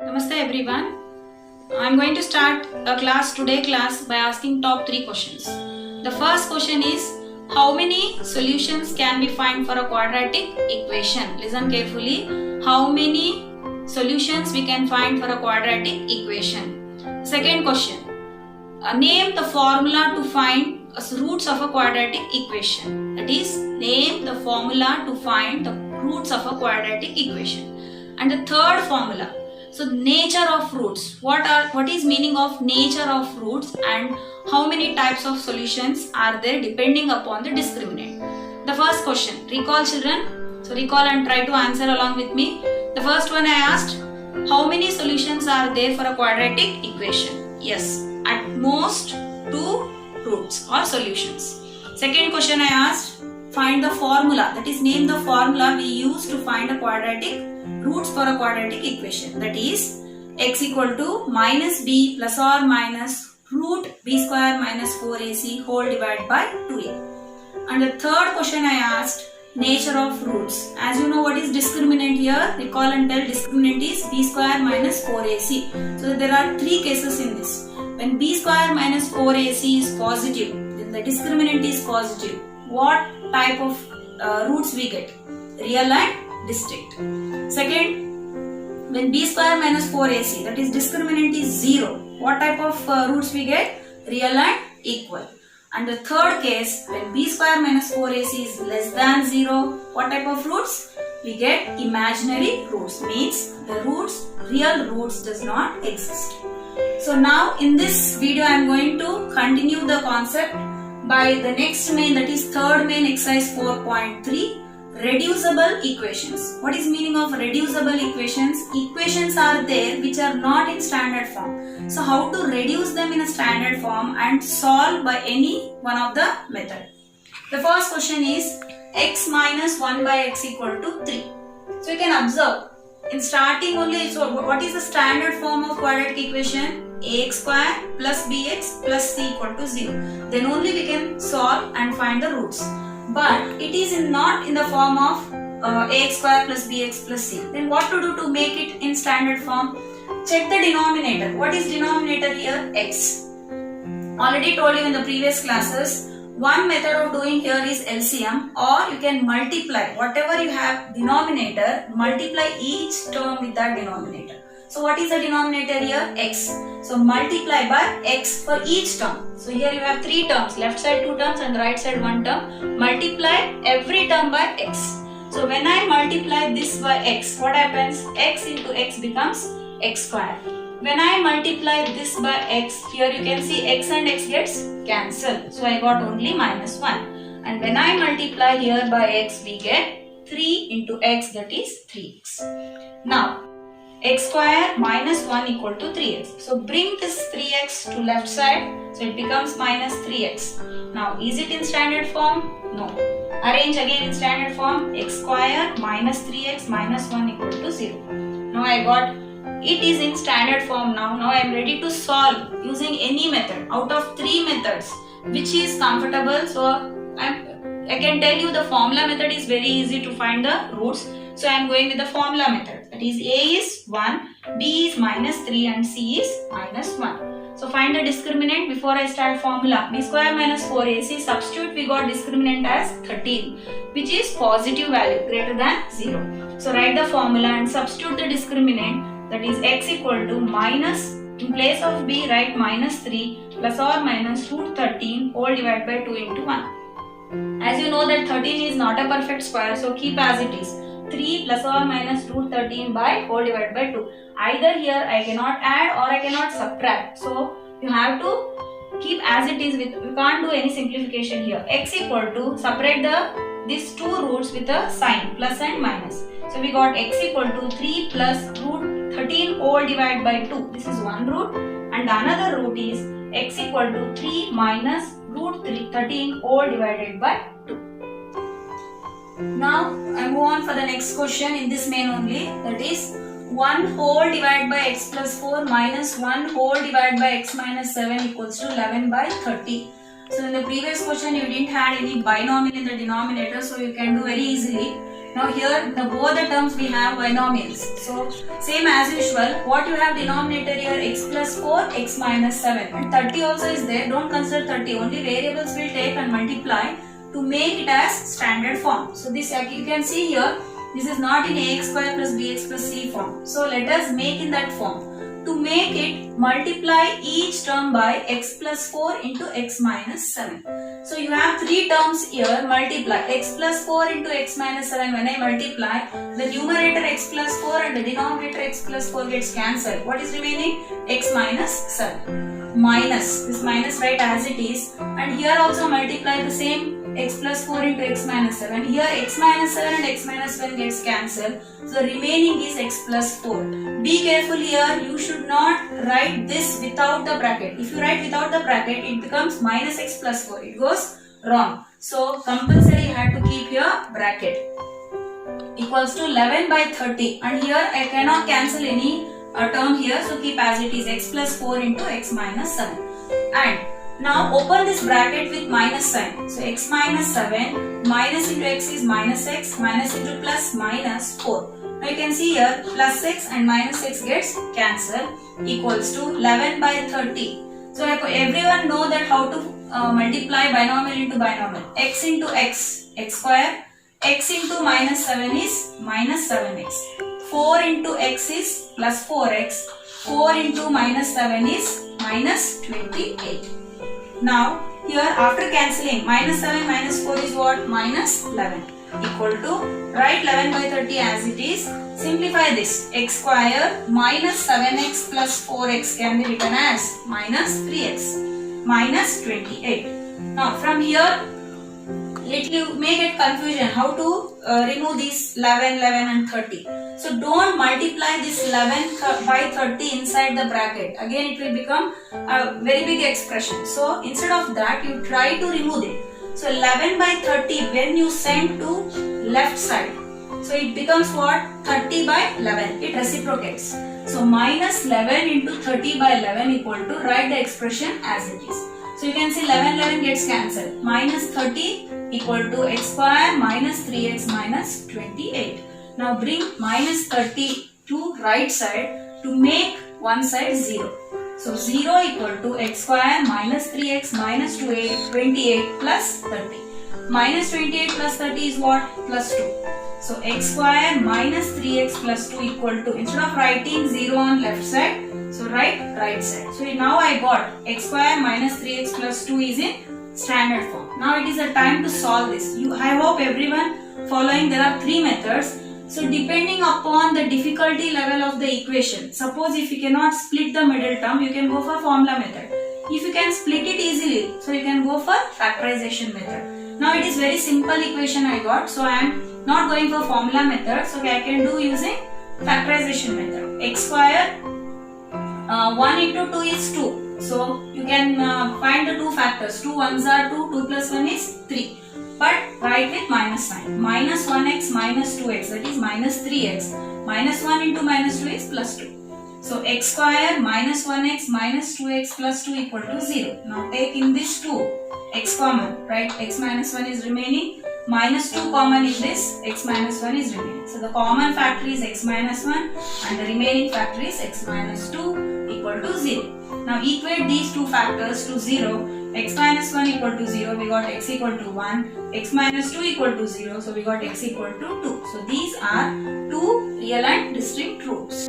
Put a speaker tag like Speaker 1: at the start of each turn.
Speaker 1: Namaste everyone. I am going to start a class by asking top 3 questions. The first question is, how many solutions can we find for a quadratic equation? Listen carefully. How many solutions we can find for a quadratic equation? Second question, name the formula to find roots of a quadratic equation. That is, name the formula to find the roots of a quadratic equation. And the third formula, so nature of roots. What is meaning of nature of roots and how many types of solutions are there depending upon the discriminant. The first question, recall children. So recall and try to answer along with me. The first one I asked, how many solutions are there for a quadratic equation? Yes, at most 2 roots or solutions. Second question I asked, find the formula, that is name the formula we use to find a quadratic roots for a quadratic equation. That is x equal to minus b plus or minus root b square minus 4ac whole divided by 2a. And the third question I asked, nature of roots. As you know what is discriminant here, recall and tell discriminant is b square minus 4ac. So there are 3 cases in this. When b square minus 4ac is positive, then the discriminant is positive. What type of roots we get? Real and distinct. Second, when b square minus 4ac, that is discriminant is 0. What type of roots we get? Real and equal. And the third case, when b square minus 4ac is less than 0, what type of roots? We get imaginary roots, means the roots, real roots does not exist. So now in this video I am going to continue the concept by the next main, that is third main exercise 4.3, reducible equations. What is meaning of reducible equations? Equations are there which are not in standard form. So how to reduce them in a standard form and solve by any one of the method. The first question is x minus 1 by x equal to 3. So you can observe in starting only, so what is the standard form of quadratic equation? Ax square plus bx plus c equal to 0. Then only we can solve and find the roots. But it is not in the form of ax square plus bx plus c. Then what to do to make it in standard form? Check the denominator. What is denominator here? X. Already told you in the previous classes, one method of doing here is LCM, or you can multiply. Whatever you have denominator, multiply each term with that denominator. So what is the denominator here? X. So multiply by x for each term. So here you have 3 terms, left side 2 terms and right side 1 term. Multiply every term by x. So when I multiply this by x, what happens? X into x becomes x square. When I multiply this by x, here you can see x and x gets cancelled. So I got only minus 1. And when I multiply here by x, we get 3 into x, that is 3x. Now, x square minus 1 equal to 3x. So bring this 3x to left side. So it becomes minus 3x. Now is it in standard form? No. Arrange again in standard form. X square minus 3x minus 1 equal to 0. Now I got it is in standard form now. Now I am ready to solve using any method. Out of 3 methods, which is comfortable? So I can tell you the formula method is very easy to find the roots. So I am going with the formula method. That is A is 1, B is minus 3 and C is minus 1. So find the discriminant before I start formula. B square minus 4ac, substitute we got discriminant as 13, which is positive value greater than 0. So write the formula and substitute the discriminant, that is x equal to minus, in place of b write minus 3 plus or minus root 13 whole divided by 2 into 1. As you know that 13 is not a perfect square, so keep as it is. 3 plus or minus root 13 by whole divided by 2. Either here I cannot add or I cannot subtract. So you have to keep as it is, with you can't do any simplification here. X equal to, separate these 2 roots with a sign plus and minus. So we got x equal to 3 plus root 13 whole divided by 2. This is one root, and another root is x equal to 3 minus root 13 whole divided by 2. Now I move on for the next question in this main only, that is 1 whole divided by x plus 4 minus 1 whole divided by x minus 7 equals to 11 by 30. So in the previous question you didn't have any binomial in the denominator, so you can do very easily. Now here both the terms we have binomials. So same as usual, what you have denominator here, x plus 4, x minus 7, and 30 also is there. Don't consider 30, only variables will take and multiply to make it as standard form. So this you can see here, this is not in ax square plus bx plus c form. So let us make in that form. To make it, multiply each term by x plus 4 into x minus 7. So you have three terms here, multiply x plus 4 into x minus 7. When I multiply, the numerator x plus 4 and the denominator x plus 4 gets cancelled. What is remaining? X minus 7. Minus, this minus write as it is, and here also multiply the same x plus 4 into x minus 7. Here x minus 7 and x minus 7 gets cancelled. So remaining is x plus 4. Be careful here, you should not write this without the bracket. If you write without the bracket, it becomes minus x plus 4. It goes wrong. So compulsory you have to keep your bracket. Equals to 11 by 30. And here I cannot cancel any term here. So keep as it is, x plus 4 into x minus 7. And now open this bracket with minus sign. So x minus 7, minus into x is minus x, minus into plus minus 4. Now you can see here plus x and minus x gets cancelled, equals to 11 by 30. So everyone know that how to multiply binomial into binomial. X into x, x square. X into minus 7 is minus 7x. 4 into x is plus 4x. 4 into minus 7 is minus 28. Now here after cancelling, minus 7 minus 4 is what? Minus 11. Equal to, write 11 by 30 as it is. Simplify this. X square minus 7x plus 4x can be written as minus 3x. Minus 28. Now from here, you may get confusion how to remove these 11, 11 and 30. So don't multiply this 11 by 30 inside the bracket. Again it will become a very big expression. So instead of that, you try to remove it. So 11 by 30 when you send to left side, so it becomes what? 30 by 11. It reciprocates. So minus 11 into 30 by 11 equal to, write the expression as it is. So you can see 11, 11 gets cancelled. Minus 30 equal to x square minus 3x minus 28. Now bring minus 30 to right side to make one side 0. So 0 equal to x square minus 3x minus 28 plus 30. Minus 28 plus 30 is what? Plus 2. So x square minus 3x plus 2 equal to, instead of writing 0 on left side, so write right side. So now I got x square minus 3x plus 2 is in standard form. Now it is a time to solve this. I hope everyone following, there are three methods. So depending upon the difficulty level of the equation, suppose if you cannot split the middle term, you can go for formula method. If you can split it easily, so you can go for factorization method. Now it is very simple equation I got, so I am not going for formula method, so I can do using factorization method. X square 1 into 2 is 2. So you can find the two factors. 2 ones are 2, 2 plus 1 is 3. But write with minus sign. Minus 1x minus 2x, that is minus 3x. Minus 1 into minus 2 is plus 2. So x square minus 1x minus 2x plus 2 equal to 0. Now take in this 2, x common, right? X minus 1 is remaining. Minus 2 common in this, x minus 1 is remaining. So the common factor is x minus 1 and the remaining factor is x minus 2 equal to 0. Now equate these two factors to 0. X minus 1 equal to 0, we got x equal to 1. X minus 2 equal to 0, so we got x equal to 2. So these are two real and distinct roots.